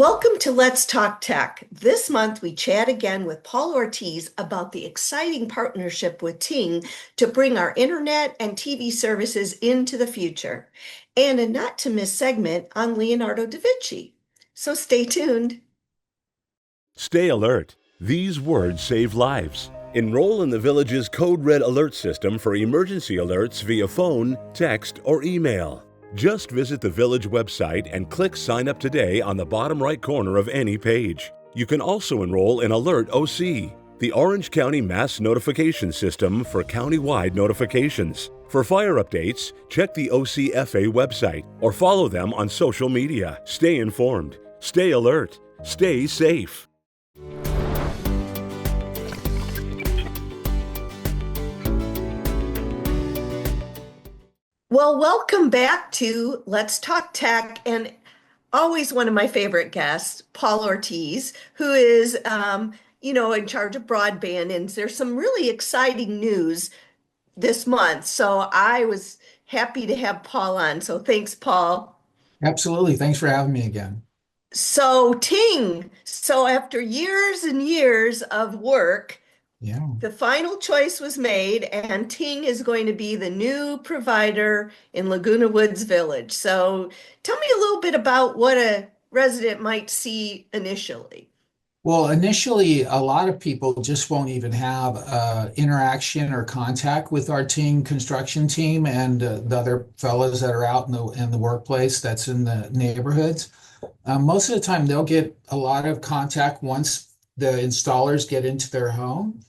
Welcome to Let's Talk Tech. This month we chat again with Paul Ortiz about the exciting partnership with Ting to bring our internet and TV services into the future, and a not to miss segment on Leonardo da Vinci. So stay tuned. Stay alert. These words save lives. Enroll in the Village's Code Red alert system for emergency alerts via phone, text, or email. Just visit the Village website and click Sign Up Today on the bottom right corner of any page. You can also enroll in Alert OC, the Orange County Mass Notification System for countywide notifications. For fire updates, check the OCFA website or follow them on social media. Stay informed, stay alert, stay safe. Well, welcome back to Let's Talk Tech, and always one of my favorite guests, Paul Ortiz, who is, in charge of broadband. And there's some really exciting news this month. So I was happy to have Paul on. So thanks, Paul. Absolutely. Thanks for having me again. So Ting, so after years and years of work, Yeah. the final choice was made, and Ting is going to be the new provider in Laguna Woods Village. So tell me a little bit about what a resident might see initially. Well, initially, a lot of people just won't even have interaction or contact with our team, construction team, and the other fellows that are out in the workplace that's in the neighborhoods. Most of the time, they'll get a lot of contact once the installers get into their home.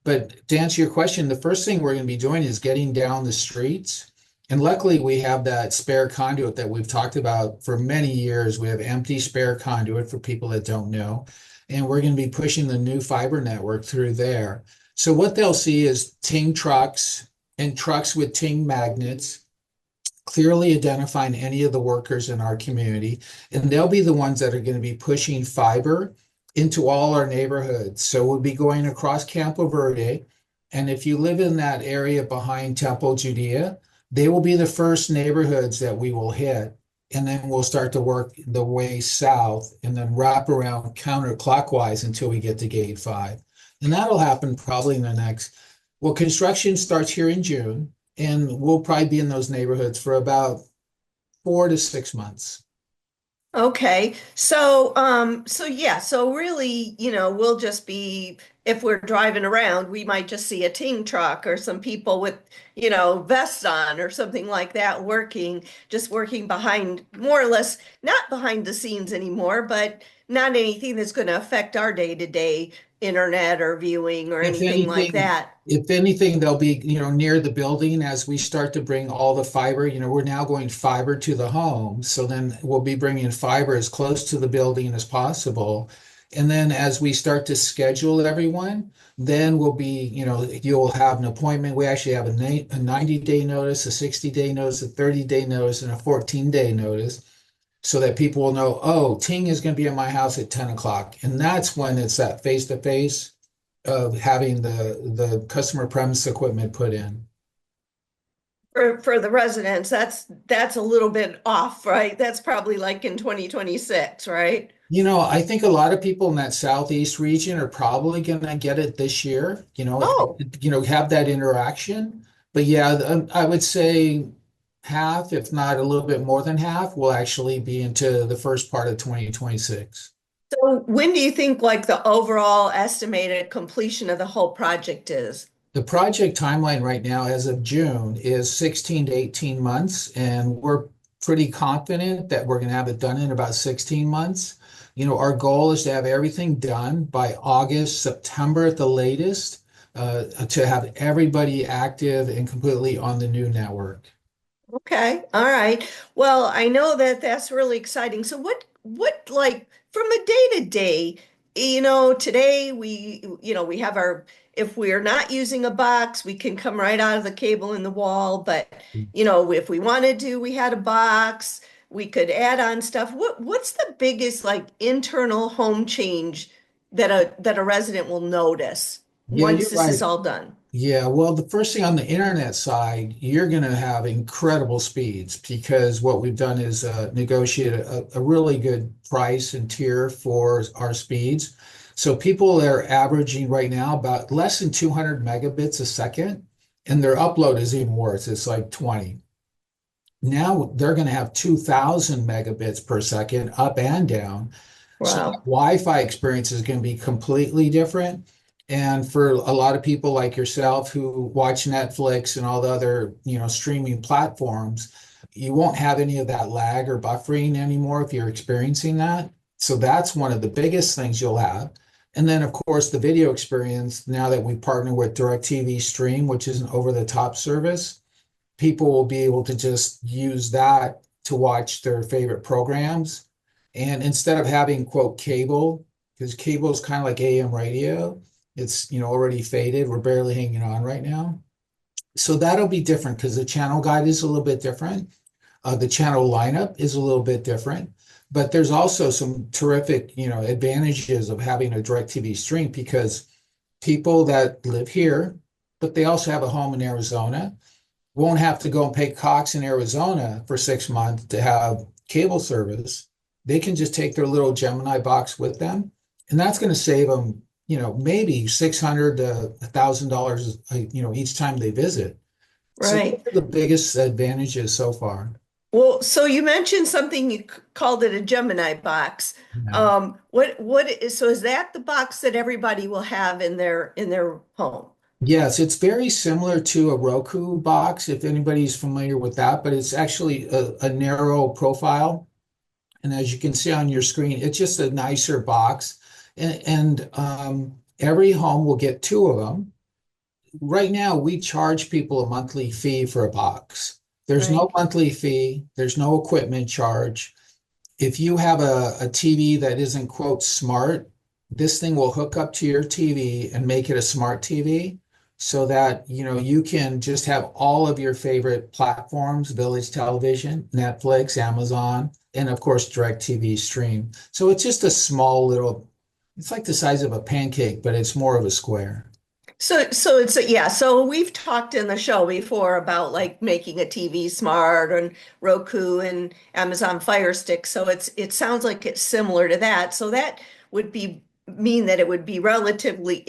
But to answer your question, the first thing we're going to be doing is getting down the streets. And luckily, we have that spare conduit that we've talked about for many years. We have empty spare conduit for people that don't know. And we're going to be pushing the new fiber network through there. So what they'll see is Ting trucks and trucks with Ting magnets, clearly identifying any of the workers in our community. And they'll be the ones that are going to be pushing fiber into all our neighborhoods. So we'll be going across Campo Verde. And if you live in that area behind Temple, Judea, they will be the first neighborhoods that we will hit. And then we'll start to work the way south and then wrap around counterclockwise until we get to Gate 5. And that'll happen probably in construction starts here in June, and we'll probably be in those neighborhoods for about 4 to 6 months. Okay. So really, we'll just be, if we're driving around, we might just see a Ting truck or some people with, vests on or something like that just working behind, more or less, not behind the scenes anymore, but not anything that's going to affect our day-to-day internet or viewing or anything like that. If anything, they'll be, near the building as we start to bring all the fiber. We're now going fiber to the home. So then we'll be bringing fiber as close to the building as possible. And then as we start to schedule everyone, then we'll be, you'll have an appointment. We actually have a 90-day notice, a 60-day notice, a 30-day notice, and a 14-day notice, so that people will know, oh, Ting is going to be at my house at 10 o'clock. And that's when it's that face-to-face of having the customer premise equipment put in. For the residents, that's a little bit off, right? That's probably like in 2026, right? I think a lot of people in that southeast region are probably going to get it this year, Oh. Have that interaction. But yeah, I would say half, if not a little bit more than half, will actually be into the first part of 2026. So when do you think like the overall estimated completion of the whole project is? The project timeline right now, as of June, is 16 to 18 months, and we're pretty confident that we're going to have it done in about 16 months. Our goal is to have everything done by August, September at the latest, to have everybody active and completely on the new network. Okay, all right. Well, I know that that's really exciting. So what like from a day to day, today we have if we're not using a box, we can come right out of the cable in the wall. But, if we wanted to, we had a box, we could add on stuff. What's the biggest like internal home change that a resident will notice Yeah, once you're this right. is all done? Yeah, well, the first thing on the internet side, you're going to have incredible speeds because what we've done is negotiate a really good price and tier for our speeds. So people are averaging right now about less than 200 megabits a second, and their upload is even worse. It's like 20. Now they're going to have 2000 megabits per second up and down. So the Wow. Wi-Fi experience is going to be completely different. And for a lot of people like yourself who watch Netflix and all the other, streaming platforms, you won't have any of that lag or buffering anymore if you're experiencing that. So that's one of the biggest things you'll have. And then, of course, the video experience, now that we partner with DirecTV Stream, which is an over-the-top service, people will be able to just use that to watch their favorite programs. And instead of having, quote, cable, because cable is kind of like AM radio, it's, already faded. We're barely hanging on right now. So that'll be different because the channel guide is a little bit different. The channel lineup is a little bit different. But there's also some terrific, advantages of having a DirecTV stream because people that live here, but they also have a home in Arizona, won't have to go and pay Cox in Arizona for 6 months to have cable service. They can just take their little Gemini box with them, and that's going to save them, maybe 600 to $1,000, each time they visit. So those Right. are the biggest advantages so far. Well, so you mentioned something you called it a Gemini box. Yeah. So is that the box that everybody will have in their home? Yes, it's very similar to a Roku box, if anybody's familiar with that, but it's actually a narrow profile. And as you can see on your screen, it's just a nicer box. And every home will get two of them. Right now, we charge people a monthly fee for a box. There's no Right. monthly fee, there's no equipment charge. If you have a TV that isn't, quote, smart, this thing will hook up to your TV and make it a smart TV so that, you can just have all of your favorite platforms, Village Television, Netflix, Amazon, and of course, DirecTV Stream. So it's just a small little, it's like the size of a pancake, but it's more of a square. So it's yeah. So we've talked in the show before about like making a TV smart and Roku and Amazon Fire Stick. So it sounds like it's similar to that. So that would be mean that it would be relatively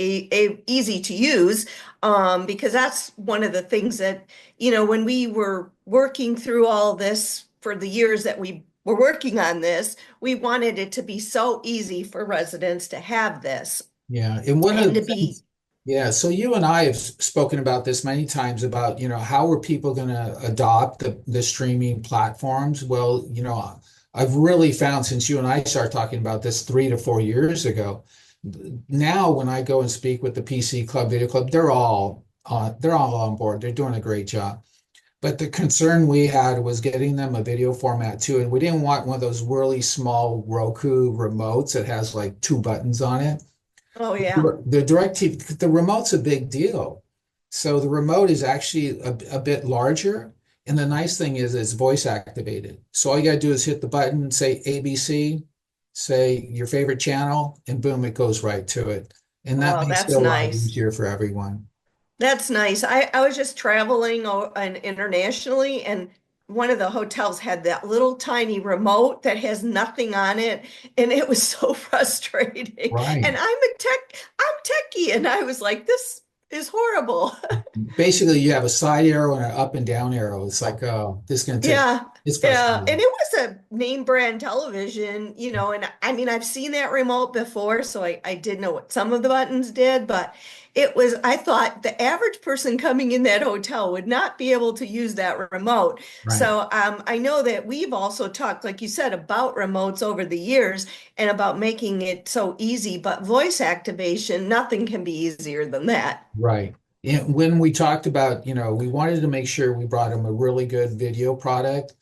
easy to use, because that's one of the things that when we were working through all this for the years that we were working on this, we wanted it to be so easy for residents to have this Yeah, and one of and the to be things, yeah, so you and I have spoken about this many times about, how are people going to adopt the streaming platforms? Well, I've really found since you and I started talking about this 3 to 4 years ago, now when I go and speak with the PC Club, Video Club, they're all on board. They're doing a great job. But the concern we had was getting them a video format too, and we didn't want one of those really small Roku remotes that has like two buttons on it. oh yeah. The DirecTV, the remote's a big deal. So the remote is actually a bit larger. And the nice thing is it's voice activated. So all you gotta do is hit the button, say ABC, say your favorite channel, and boom, it goes right to it. And that Well, makes it that's a lot nice. easier for everyone. That's nice. I was just traveling and internationally, and one of the hotels had that little tiny remote that has nothing on it, and it was so frustrating. Right. And I'm techie, and I was like, this is horrible. Basically, you have a side arrow and an up and down arrow. It's like, oh, this is gonna take, Yeah, it's yeah. And frustrating. it was a name brand television, and I mean, I've seen that remote before, so I did know what some of the buttons did, but I thought the average person coming in that hotel would not be able to use that remote. Right. So I know that we've also talked, like you said, about remotes over the years and about making it so easy, but voice activation, nothing can be easier than that. Right. And when we talked about, we wanted to make sure we brought them a really good video product.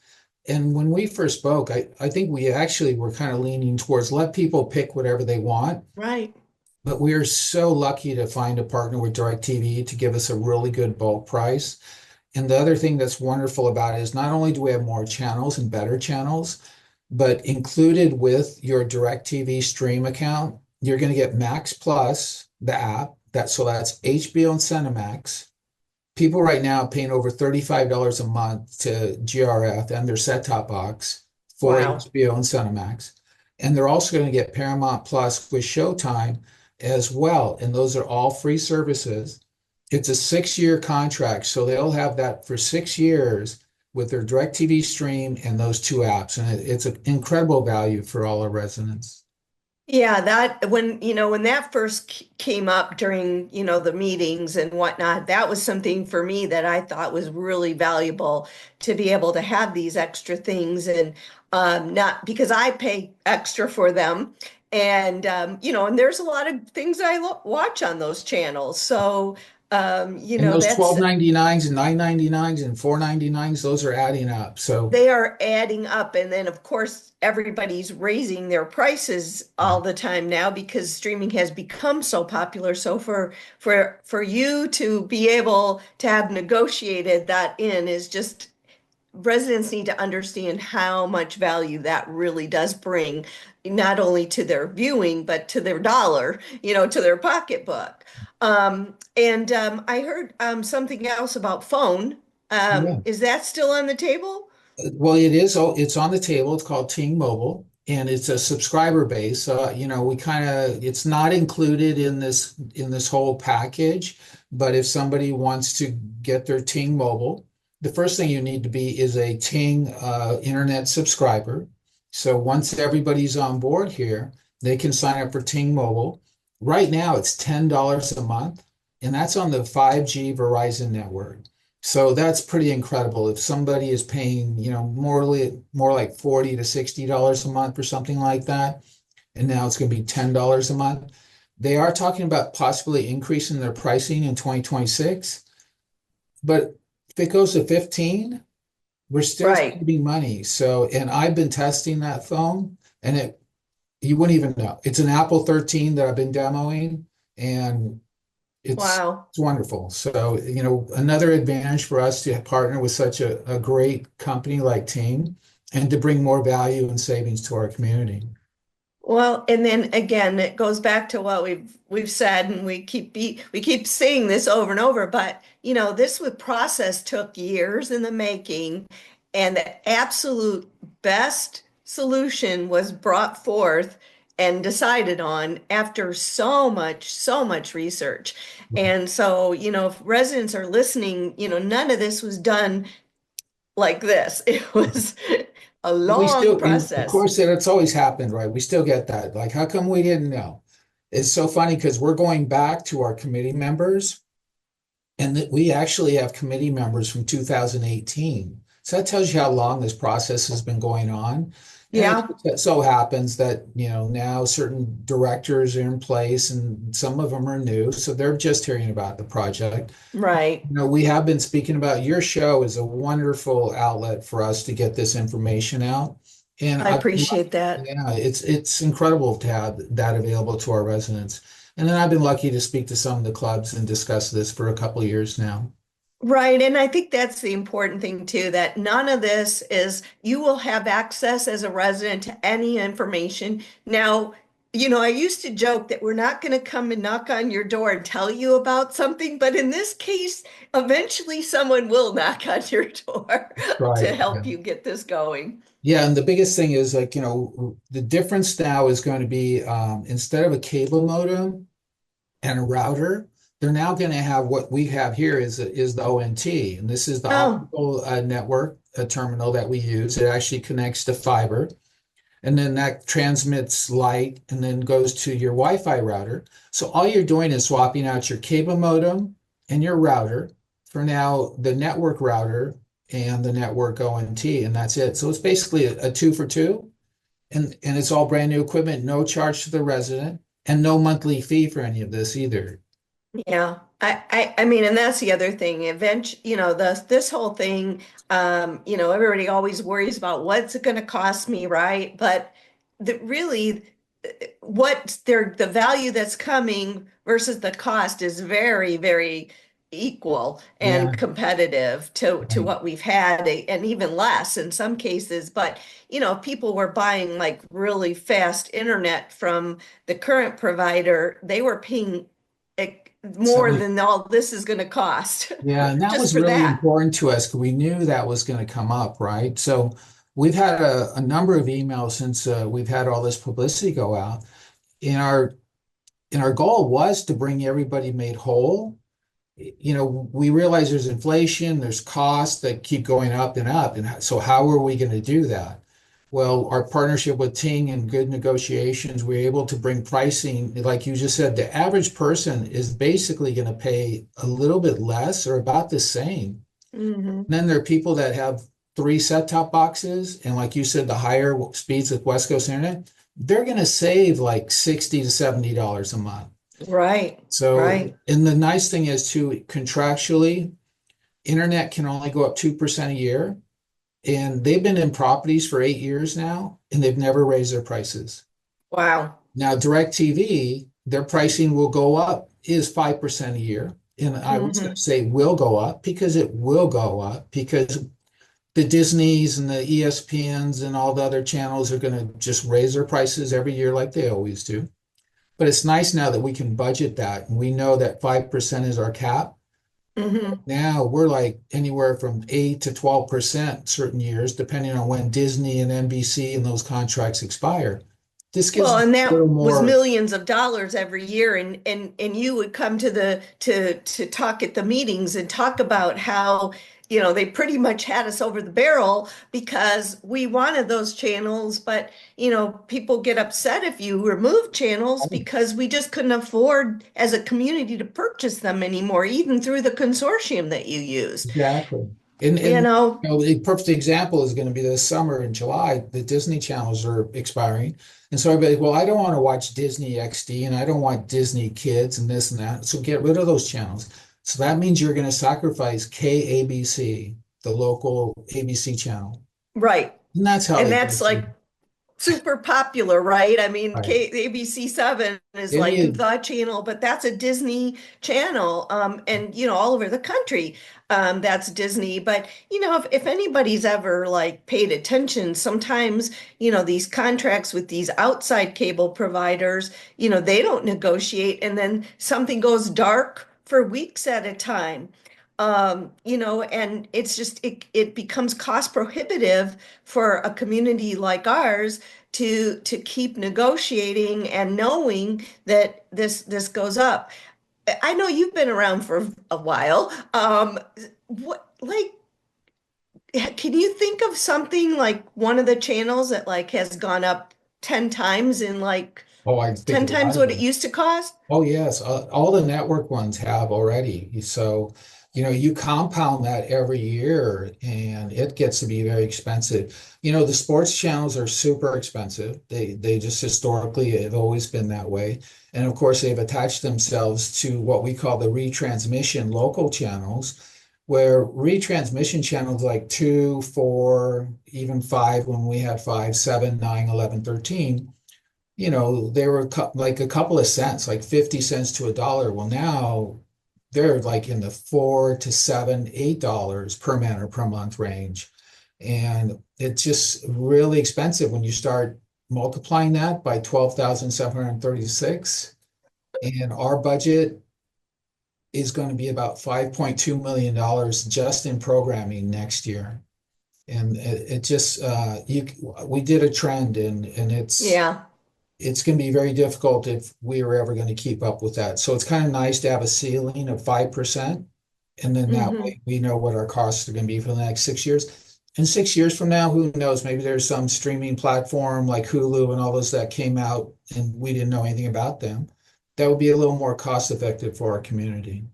And when we first spoke, I think we actually were kind of leaning towards let people pick whatever they want. Right. But we are so lucky to find a partner with DirecTV to give us a really good bulk price. And the other thing that's wonderful about it is not only do we have more channels and better channels, but included with your DirecTV Stream account, you're going to get Max Plus, the app that's HBO and Cinemax. People right now are paying over $35 a month to GRF and their set-top box for Wow. HBO and Cinemax. And they're also going to get Paramount Plus with Showtime as well. And those are all free services. It's a 6-year contract, so they'll have that for 6 years with their DirecTV stream and those two apps. And it's an incredible value for all our residents. Yeah, that when that first came up during, the meetings and whatnot, that was something for me that I thought was really valuable to be able to have these extra things and not because I pay extra for them. And and there's a lot of things I lo watch on those channels. So And those that's 12.99s and 9.99s and 4.99s, those are adding up. So they are adding up. And then, of course, everybody's raising their prices all the time now because streaming has become so popular. So for you to be able to have negotiated that in is just residents need to understand how much value that really does bring, not only to their viewing, but to their dollar, to their pocketbook. And I heard something else about phone. yeah. Is that still on the table? Well, it is. Oh, it's on the table. It's called Ting Mobile, and it's a subscriber base. So, we kind of it's not included in this whole package. But if somebody wants to get their Ting Mobile, the first thing you need to be is a Ting internet subscriber. So once everybody's on board here, they can sign up for Ting Mobile. Right now, it's $10 a month, and that's on the 5G Verizon network. So that's pretty incredible. If somebody is paying, more like $40 to $60 a month or something like that, and now it's going to be $10 a month. They are talking about possibly increasing their pricing in 2026. But if it goes to 15, we're still Right. saving money. So, and I've been testing that phone, and you wouldn't even know. It's an Apple 13 that I've been demoing, and Wow. it's wonderful. So, another advantage for us to partner with such a great company like Ting and to bring more value and savings to our community. Well, and then again, it goes back to what we've said, and we keep saying this over and over. But this with process took years in the making, and the absolute best solution was brought forth and decided on after so much research. And so, if residents are listening, none of this was done like this. It was a We long still, and of process. course, it's always happened, right? We still get that. Like, how come we didn't know? It's so funny because we're going back to our committee members, and that we actually have committee members from 2018. So that tells you how long this process has been going on. And Yeah, it so happens that, now certain directors are in place and some of them are new. So they're just hearing about the project. right. We have been speaking about your show is a wonderful outlet for us to get this information out. And I appreciate that. yeah, it's incredible to have that available to our residents. And then I've been lucky to speak to some of the clubs and discuss this for a couple of years now. Right. And I think that's the important thing too, that none of this is, you will have access as a resident to any information. Now, I used to joke that we're not going to come and knock on your door and tell you about something, but in this case, eventually someone will knock on your door Right. to Yeah. help you get this going. Yeah, and the biggest thing is like, the difference now is going to be instead of a cable modem and a router, they're now going to have what we have here is the ONT, and this is the Oh, optical network terminal that we use. It actually connects to fiber, and then that transmits light and then goes to your Wi-Fi router. So all you're doing is swapping out your cable modem and your router for now the network router and the network ONT, and that's it. So it's basically a two for two, and it's all brand new equipment, no charge to the resident, and no monthly fee for any of this either. yeah. I mean, and that's the other thing. Eventually, this whole thing, everybody always worries about what's it going to cost me, right? But really, the value that's coming versus the cost is very, very equal and Yeah, competitive to right. what we've had, and even less in some cases. But if people were buying like really fast internet from the current provider, they were paying more So than all this is going to cost yeah, and that just was for really that. important to us because we knew that was going to come up, right? So we've had a number of emails since we've had all this publicity go out. And our goal was to bring everybody made whole. We realize there's inflation, there's costs that keep going up and up. And so how are we going to do that? Well, our partnership with Ting and good negotiations, we're able to bring pricing, like you just said, the average person is basically going to pay a little bit less or about the same. Hmm. And then there are people that have three set-top boxes, and like you said, the higher speeds with West Coast Internet, they're going to save like $60 to $70 a month. Right, So, right. and the nice thing is too, contractually, internet can only go up 2% a year. And they've been in properties for 8 years now, and they've never raised their prices. Wow. Now, DirecTV, their pricing will go up, is 5% a year. And I was going to Hmm. say will go up because it will go up because the Disneys and the ESPNs and all the other channels are going to just raise their prices every year like they always do. But it's nice now that we can budget that and we know that 5% is our cap. Hmm. Now we're like anywhere from 8 to 12% certain years, depending on when Disney and NBC and those contracts expire. This gives Well, us and a little that was more. millions of dollars every year, and you would come to the to talk at the meetings and talk about how, they pretty much had us over the barrel because we wanted those channels, but people get upset if you remove channels because we just couldn't afford as a community to purchase them anymore, even through the consortium that you use. Exactly. And You know, the perfect example is going to be this summer in July, the Disney channels are expiring. And so everybody, well, I don't want to watch Disney XD and I don't want Disney Kids and this and that. So get rid of those channels. So that means you're going to sacrifice KABC, the local ABC channel. right. And that's how And they that's get like you. super popular, right? I mean, Right. ABC 7 is like Any, the channel, but that's a Disney channel. And all over the country, that's Disney. But if anybody's ever like paid attention, sometimes, these contracts with these outside cable providers, they don't negotiate, and then something goes dark for weeks at a time. And it becomes cost prohibitive for a community like ours to keep negotiating and knowing that this goes up. I know you've been around for a while. What like can you think of something like one of the channels that like has gone up 10 times in like oh, I think 10 a lot times of what it them. used to cost? Oh, yes. All the network ones have already. So, you compound that every year and it gets to be very expensive. The sports channels are super expensive. They just historically have always been that way. And of course, they've attached themselves to what we call the retransmission local channels, where retransmission channels like 2, 4, even 5, when we had 5, 7, 9, 11, 13, they were like a couple of cents, like 50 cents to a dollar. Well, now they're like in the 4 to 7, $8 per man or per month range. And it's just really expensive when you start multiplying that by 12,736. And our budget is going to be about $5.2 million just in programming next year. And it just we did a trend and Yeah. it's going to be very difficult if we are ever going to keep up with that. So it's kind of nice to have a ceiling of 5%. And then that Hmm. way we know what our costs are going to be for the next 6 years. And 6 years from now, who knows? Maybe there's some streaming platform like Hulu and all those that came out and we didn't know anything about them. That would be a little more cost effective for our community.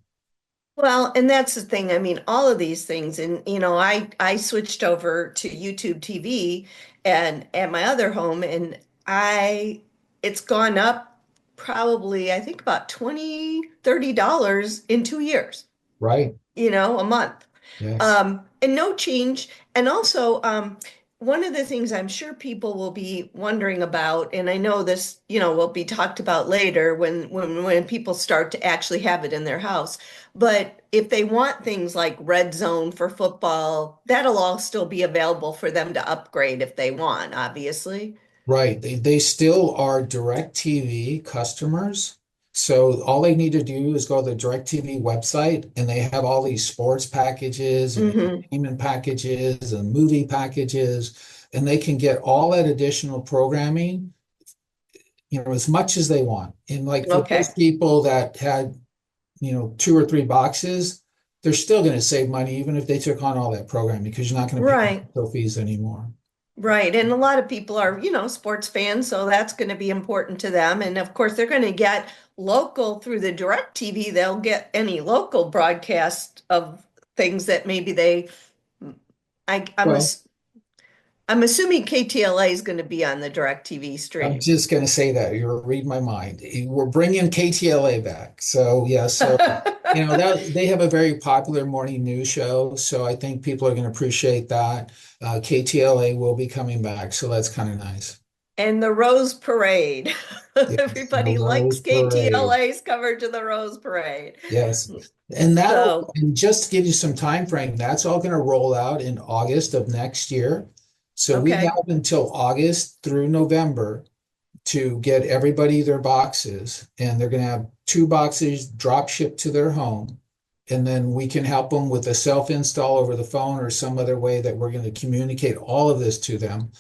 Well, and that's the thing. I mean, all of these things, and I switched over to YouTube TV and at my other home, and I it's gone up probably I think about 20-30 dollars in 2 years, Right. a month. Yes. And no change. And also, one of the things I'm sure people will be wondering about, and I know this, will be talked about later when people start to actually have it in their house. But if they want things like red zone for football, that'll all still be available for them to upgrade if they want, obviously. Right. They still are direct TV customers. So all they need to do is go to the DirecTV website, and they have all these sports packages and Hmm. entertainment packages and movie packages, and they can get all that additional programming, as much as they want. And like for those Okay. people that had, two or three boxes, they're still going to save money even if they took on all that programming because you're not going to pay Right. rental fees anymore. Right. And a lot of people are, sports fans, so that's going to be important to them. And of course, they're going to get local through the direct TV. They'll get any local broadcast of things that maybe I, I'm, Well, ass- I'm assuming KTLA is going to be on the direct TV I'm stream. just going to say that you're reading my mind. We're bringing KTLA back. So, yeah, so that they have a very popular morning news show, so I think people are going to appreciate that. KTLA will be coming back, so that's kind of nice. And the Rose Parade. Yes, the Everybody likes Rose Parade. KTLA's coverage of the Rose Parade. Yes. And So, and just to give you some time frame, that's all going to roll out in August of next year. So we okay, have until August through November to get everybody their boxes, and they're going to have two boxes drop shipped to their home. And then we can help them with a self-install over the phone or some other way that we're going to communicate all of this to them.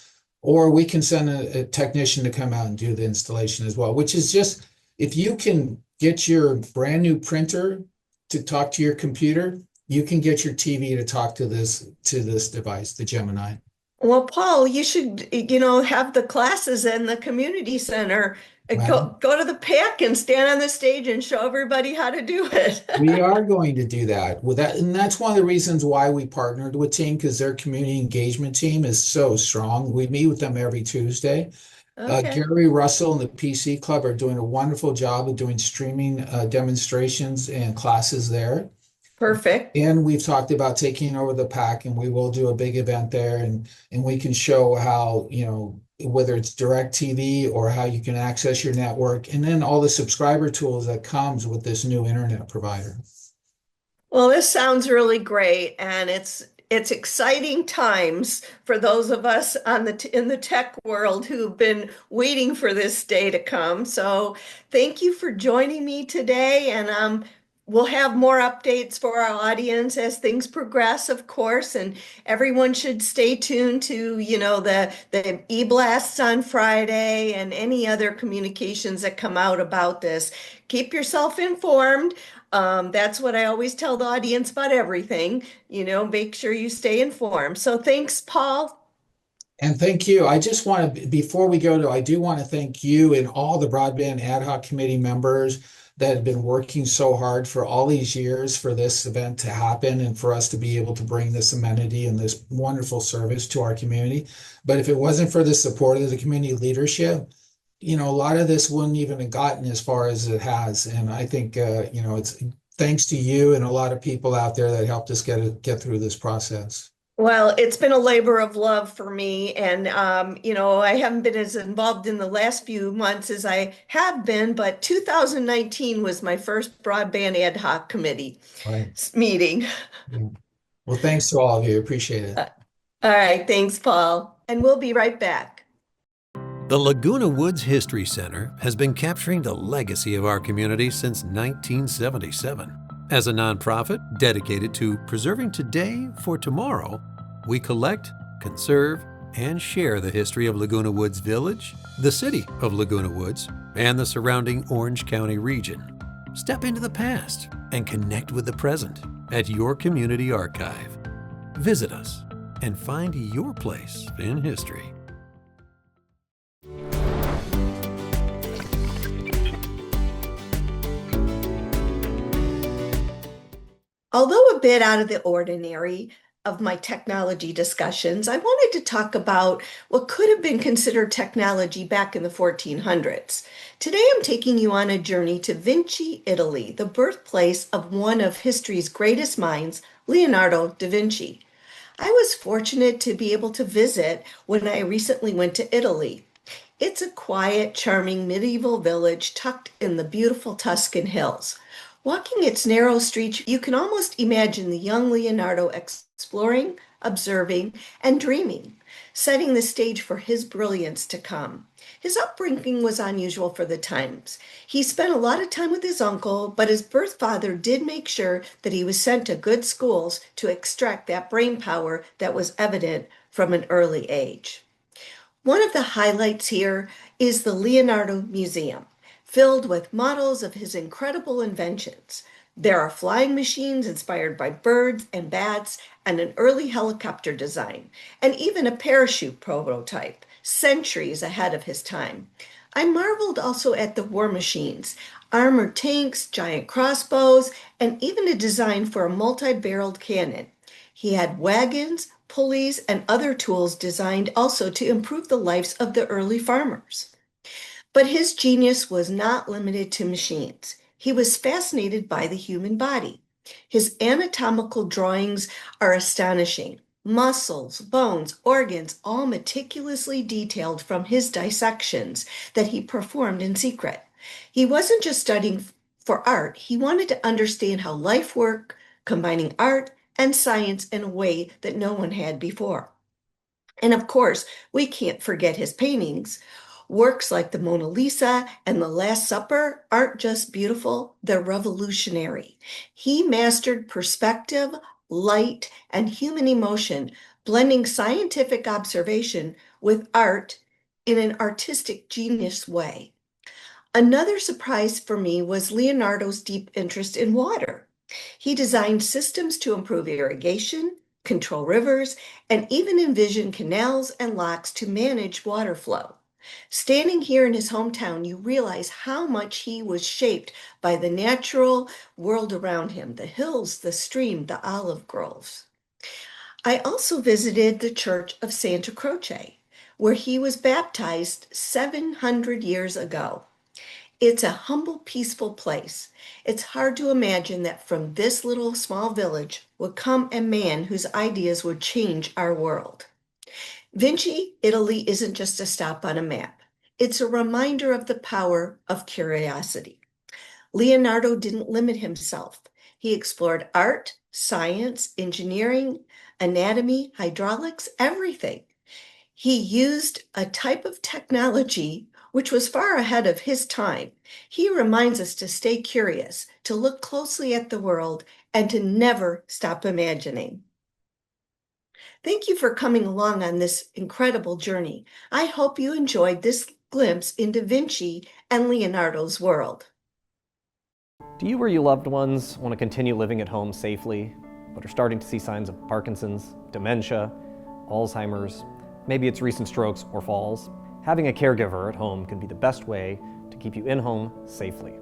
Or we can send a technician to come out and do the installation as well, which is just, if you can get your brand new printer to talk to your computer, you can get your TV to talk to this device, the Gemini. well, Paul, you should, have the classes in the community center. Well, Go to the pack and stand on the stage and show everybody how to do it. we are going to do that with that, and that's one of the reasons why we partnered with Ting, because their community engagement team is so strong. We meet with them every Tuesday. Okay, Gary Russell and the PC Club are doing a wonderful job of doing streaming demonstrations and classes there. perfect. And we've talked about taking over the pack, and we will do a big event there, and we can show how, whether it's direct TV or how you can access your network, and then all the subscriber tools that comes with this new internet provider. Well, this sounds really great, and it's exciting times for those of us in the tech world who've been waiting for this day to come. So, thank you for joining me today, and we'll have more updates for our audience as things progress, of course, and everyone should stay tuned to, the e-blasts on Friday and any other communications that come out about this. Keep yourself informed. That's what I always tell the audience about everything. Make sure you stay informed. So thanks, Paul. And thank you. I just want to, before we go to, I do want to thank you and all the broadband ad hoc committee members that have been working so hard for all these years for this event to happen and for us to be able to bring this amenity and this wonderful service to our community. But if it wasn't for the support of the community leadership, a lot of this wouldn't even have gotten as far as it has. And I think, it's thanks to you and a lot of people out there that helped us get through this process. Well, it's been a labor of love for me. And, I haven't been as involved in the last few months as I have been, but 2019 was my first broadband ad hoc committee Right. meeting. Yeah. Well, thanks to all of you. Appreciate it. All right. Thanks, Paul. And we'll be right back. The Laguna Woods History Center has been capturing the legacy of our community since 1977. As a nonprofit dedicated to preserving today for tomorrow, we collect, conserve, and share the history of Laguna Woods Village, the city of Laguna Woods, and the surrounding Orange County region. Step into the past and connect with the present at your community archive. Visit us and find your place in history. Although a bit out of the ordinary of my technology discussions, I wanted to talk about what could have been considered technology back in the 1400s. Today, I'm taking you on a journey to Vinci, Italy, the birthplace of one of history's greatest minds, Leonardo da Vinci. I was fortunate to be able to visit when I recently went to Italy. It's a quiet, charming medieval village tucked in the beautiful Tuscan hills. Walking its narrow streets, you can almost imagine the young Leonardo exploring, observing, and dreaming, setting the stage for his brilliance to come. His upbringing was unusual for the times. He spent a lot of time with his uncle, but his birth father did make sure that he was sent to good schools to extract that brain power that was evident from an early age. One of the highlights here is the Leonardo Museum, filled with models of his incredible inventions. There are flying machines inspired by birds and bats, and an early helicopter design, and even a parachute prototype, centuries ahead of his time. I marveled also at the war machines, armored tanks, giant crossbows, and even a design for a multi-barreled cannon. He had wagons, pulleys, and other tools designed also to improve the lives of the early farmers. But his genius was not limited to machines. He was fascinated by the human body. His anatomical drawings are astonishing. Muscles, bones, organs, all meticulously detailed from his dissections that he performed in secret. He wasn't just studying for art, he wanted to understand how life worked, combining art and science in a way that no one had before. And of course, we can't forget his paintings. Works like the Mona Lisa and the Last Supper aren't just beautiful, they're revolutionary. He mastered perspective, light, and human emotion, blending scientific observation with art in an artistic genius way. Another surprise for me was Leonardo's deep interest in water. He designed systems to improve irrigation, control rivers, and even envision canals and locks to manage water flow. Standing here in his hometown, you realize how much he was shaped by the natural world around him, the hills, the stream, the olive groves. I also visited the Church of Santa Croce, where he was baptized 700 years ago. It's a humble, peaceful place. It's hard to imagine that from this little small village would come a man whose ideas would change our world. Vinci, Italy isn't just a stop on a map. It's a reminder of the power of curiosity. Leonardo didn't limit himself. He explored art, science, engineering, anatomy, hydraulics, everything. He used a type of technology which was far ahead of his time. He reminds us to stay curious, to look closely at the world, and to never stop imagining. Thank you for coming along on this incredible journey. I hope you enjoyed this glimpse into Vinci and Leonardo's world. Do you or your loved ones want to continue living at home safely, but are starting to see signs of Parkinson's, dementia, Alzheimer's? Maybe it's recent strokes or falls. Having a caregiver at home can be the best way to keep you in home safely.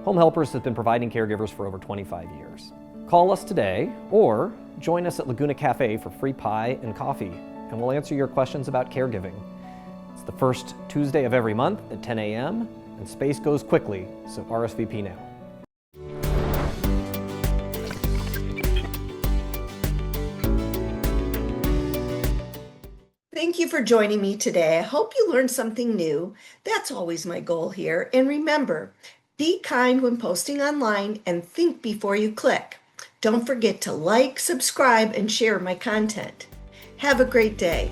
Home Helpers has been providing caregivers for over 25 years. Call us today or join us at Laguna Cafe for free pie and coffee, and we'll answer your questions about caregiving. It's the first Tuesday of every month at 10 a.m., and space goes quickly, so RSVP now. Thank you for joining me today. I hope you learned something new. That's always my goal here. And remember, be kind when posting online and think before you click. Don't forget to like, subscribe, and share my content. Have a great day.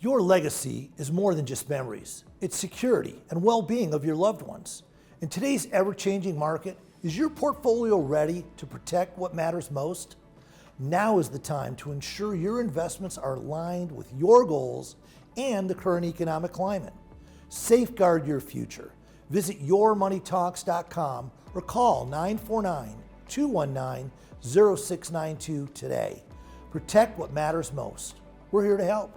Your legacy is more than just memories. It's security and well-being of your loved ones. In today's ever-changing market, is your portfolio ready to protect what matters most? Now is the time to ensure your investments are aligned with your goals and the current economic climate. Safeguard your future. Visit yourmoneytalks.com or call 949-219-0692 today. Protect what matters most. We're here to help.